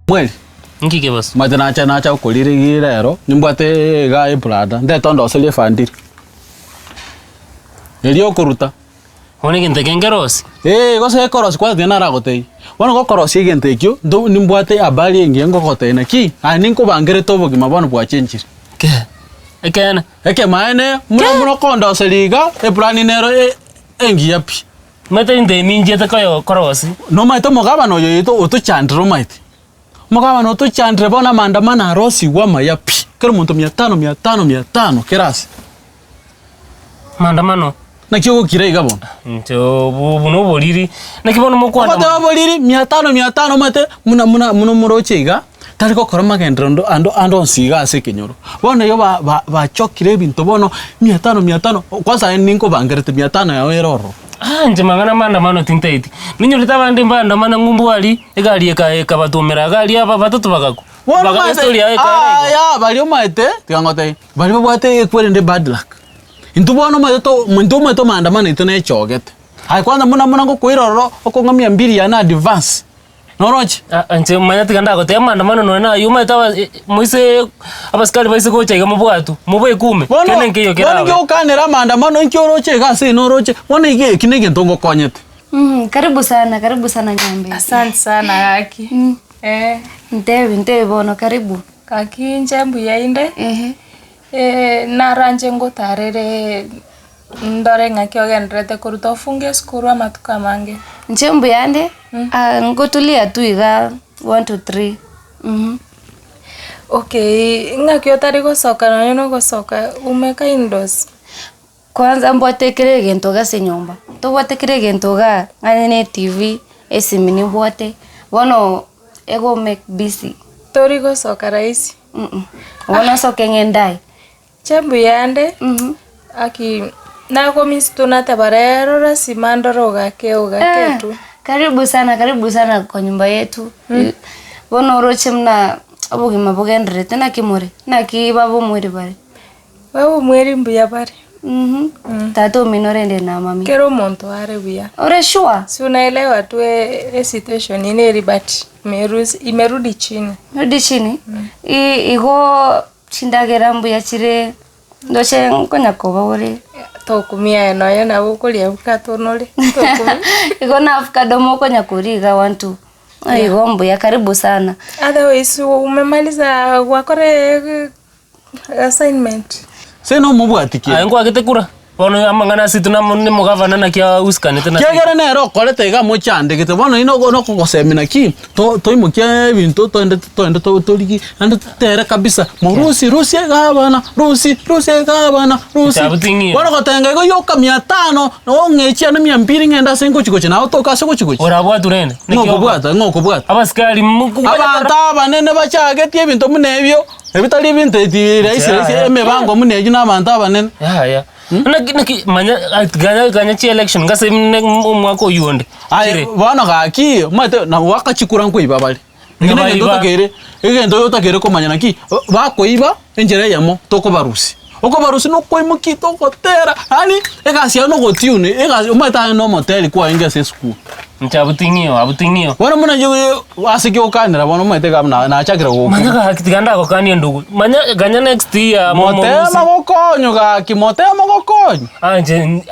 Mweli. Nkike boss. Mate nacha ukolire girero. Nimbwate ga ebrada. Ndeto ndosele fandiri. Elio kuruta. One gente kengerosi. Gose korosi kwa tena ragotei. Wana go korosi gente kyo ndo nimbwate abali engi ngo kotena ki. Ani nko bangere tobo ki mabano bwa chenchiri. Ke. Ekena. Eke maene muno konda oseliga ebrani nero engi yapi. Mate inde minje ta koyo korosi. No maito mogaba no yoito otuchandro maiti. Mogaba no otuchandre bona maandamano harosi wa mayapi. Kero muntu 500 kerasi. Maandamano. Na kiyo kirega bona. Nto buno boliri. Na kibono mokwana. Ote boliri 500 mate muno murochega. Taliko koroma gendrondo ando nsiga ase kenyoro. Bona yo ba chokire bintu bono 500 kwanza ninko bangerete 500 ya eroro. Nje mangana maandamano tintaiti. Ninyo litabande maandamano ngumbuali egali eka batumera gali aba batoto bakako. Baga story ya eka. Ya bali omaite tigangote. Bali babwate kwende bad luck. Intubono maito maandamano itone chogete. Hai kwanza muna ngo kuiroro okongamia 2 ya na advance. Noroche. Nje manyati ganda gote maandamano nona yuma tawa muise abaskali baise ko chega mubwatu. Mubo 10. Kene ngiyo kera. Wani ngiyo kanera maandamano nkioroche gase noroche. Wani ngiye kinege ntongo konyete. Karibu sana Nyambe. Asante sana Haki. Ntewe bono karibu. Kaki njambu yainde. Naranje ngotarere ndore ngakyo gendrete kuruta ufunge skuru amatuka mange. Njambu yande ngotulia tu iga 1 to 3. Okay, ngakyo tari gosoka na neno gosoka umeka indoors. Kwanza mbotekere gento gase nyomba. To botekere gento ga ngane TV esimini bote. Bono ego make busy. Tori gosoka raisi. Wana soke ngendai. Chambu yande. Aki nako mistuna tabarero rasimando gake tu. Karibu sana kwa nyumba yetu. Bono roche mna abogi mabogendre tena kimore. Na ki babu mwiri bare. Babu mwiri mbuya bare. Tato minorende na mami. Kero monto are buya. Ore sure. Si unaelewa tu situation ineri but imerudi chini. Rudi chini. Igo chindagera mbuya chire ndoche ngonya koba ore. Tokumia eno yana bukulia bukatonole. Igo na avocado moko nyakuriga 1 2. Igo mbuya karibu sana. Otherwise umemaliza wakore assignment. Seno mubwatikie. Ngo agitekura. Bono amangana situna munne mugavana na kia uskane tena. Kegere nero kolete ga mochande gete bono ino no kosemina ki to imukia bintu to toliki ando tere kabisa Rusi gabana Rusi gabana Rusi bono kotenga go yoka 500 no ngechia na 200 ngenda sengo chikoche na otoka seko chikoche ora bwa turende ngoko bwata abaskali muku abanta banene bachagetie bintu munebyo ebitali bintu iraisi emebango muneju na abanta banene ya naki manya ganya chi election ngase mwako yonde ai bana gaki mate na wakachikura nko ibabali ngene tokere egendo yotakere ko manya naki bakoiba enjere yamo toko barusi oko barusi no koimuki toko tera ani egasi no gotiune egasi umata no motel kwa ingese school abutingio wana muna yo asiki okanira bona mate gamna na achakira go manya ga kitiganda ko kani ndugu manya ganya next year motema gokonyo ga kimotema gokonyo anje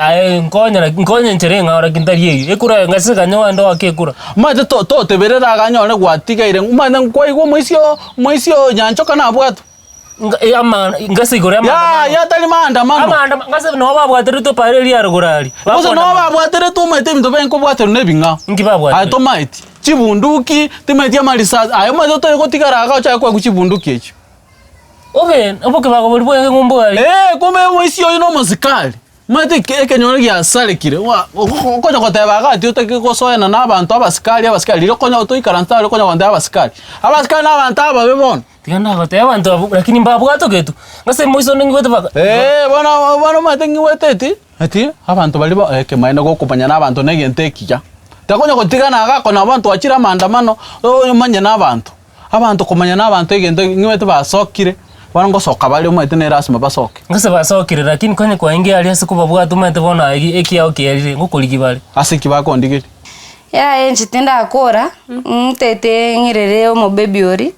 nkonya ncherenga ora kintariye ekura ngase ganya wando akekura mate to teberera ganya ne gwatiga ire umana kwa igwo moisio nyanchoka na bwatu ngase gore ya tali maandamano ngase no babwatere to pareli yarugurali ngase no babwatere to mate bintu benko bwatere nebinga ngibabwatere ato maiti chibunduki timeti amarisa ayo mato to gotigara ga cha kwa kuchibunduki echo oboke bago boli bwe ngumbo ali kome moisio ino muzikali mate kenyoro ya salekire konya koteba ga ti utake kosoena na abantu abasikali konya to ikaranta konya wanda abasikali n'abantu ababebona tigana gote abantu lakini mbabwato ketu ngase moiso ningwete baka bona mate ngwete ati abantu bali ba maina go kupanya n'abantu negentekija takonya kotigana ga kona abantu achira maandamano manya n'abantu kumanya n'abantu egento ngwete basokire wango soka bali umete ne rasma basoke ngase basokire lakini konye kwa ingi ali asikuba bwatu mate bona eki yao kiali ngokoliki bali asiki bakondigiri ya enchi tinda akora tete ngirere omo baby ori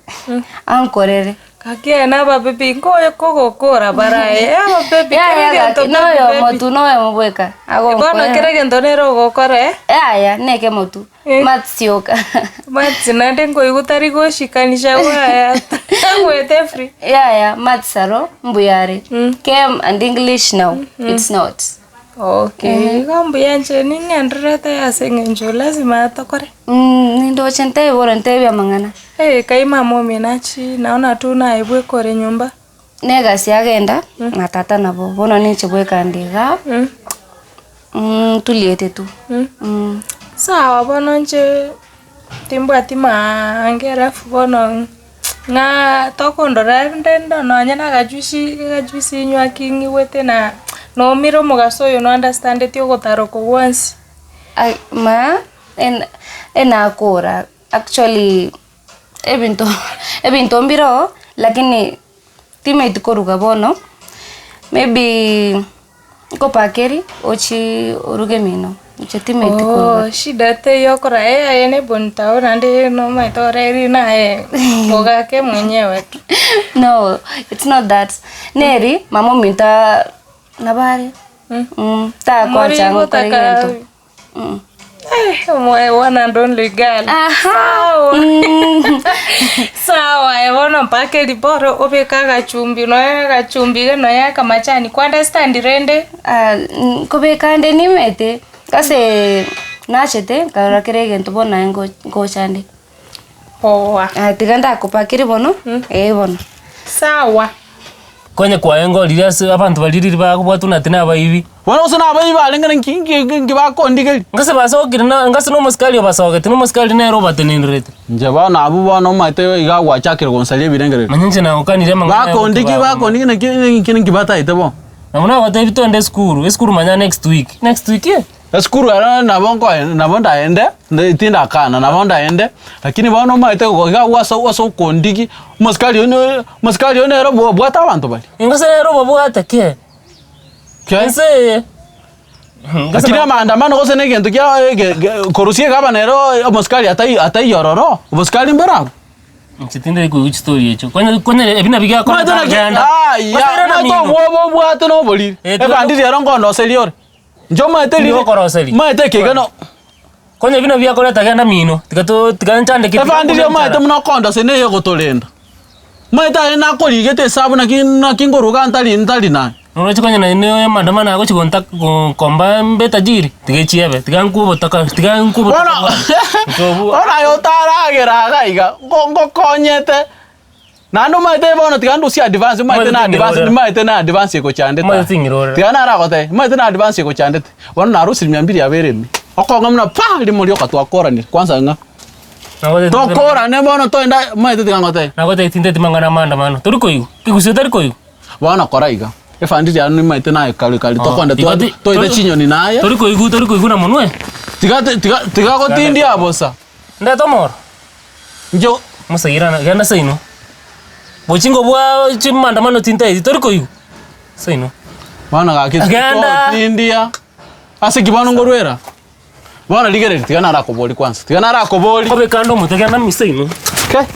ankorere kakia na ba baby ngoyo kogokora barae aba baby ya no yo motu no yo mobweka ago bono kerege ndonero gokore ya neke motu matsioka matsinande ngoigutari goshikanisha waya wete free ya matsaro mbuyare came and English now it's not okay gambu yanje ningendrete yasengenjo lazima atokore nindo chente borante bya mangana kaima momi nachi naona tu na ibwe kore nyumba nega siagenda na tata nabo bono niche bweka ndiga tuliete tu sawa bono nje timbwa tima angera bono nga tokondora ndendo no nyana gajuisi nywa kingi wete na no miro mugasoyo no understand it yogotaroko once ma ena kora actually ebinto mbiro lakini teammate koruga bono maybe ko pakeri ochi oruge mino uche teammate koruga shida te yokora ene bonta orande no maitoreri na boga ke mwenyewe no it's not that neri mama minta nabari ta kwa chango kariento my one and only girl. Sawa. Sawa, evono mpake liboro obekaga chumbi no yaga chumbi no yaka machani ku understand rende kobeka ande nimete kase nachete kara kerege ntubona ngo chande poa tiganda kupakiri bono bono sawa konye kwa engo liliase abantu baliriri bakubwatu natina bayibi wana usana abayibi alengana nkingi bakondike ngase basokire na ngase no muskali basokete no muskali na roba teninrete nje bana abu bana maite iga gwachakire gonsalie birengere manyinje na ukanire mangana bakondike na kibata itebo namuna wate bitonde school manya next week ye skuru ara nabonda ende tinda kana nabonda ende lakini bana maite iga waso kondiki muskali one robo bwata abantu bali ngase robo bwata ke Kense lakini maandamano gose negento kya korusie gaba nero muskali atai yororo muskali mbera Chitinde ku story echo. Kwanya ebina biga ko agenda. Ya no to bwato no boli. E bandi ya rongo no selior. Njoma eteli. Ma eteke gano. Kwanya ebina biga ko agenda mino. Tikanchande ke. E bandi ya ma etemno kondo se ne yego tolenda. Ma eta na ko ligete sabu na kingoruga ntali na. No chikwanya na ne mandamana ako chikonta komba mbeta jiri. Tigechiebe. Tikankubo taka tikankubo. Ora yo taragera gaiga gongo konyete nanu maite bono tigandu si advance maite na advance ko chande ta tigana ra gote maite na advance ko chande wono na rusi 200 yaberemi okonga mna pa limulio katwa korani kwanza nga to korane bono to enda maite tigangote na gote tinde timangana manda mano turiko yu kigusio turiko yu wana koraiga efandi ya nuni maite na kali to kwanda to ide chinyoni naye turiko yu na monwe tiga ko tindi abosa nda tomor njo musagira na gana saino bochingo bwa chimanda mano tinta edi toriko yu saino bana ga kitu tindia ase kibano ngorwera bana ligere tigana ra koboli kwanza tigana ra koboli kobe kando mutegana misaino okay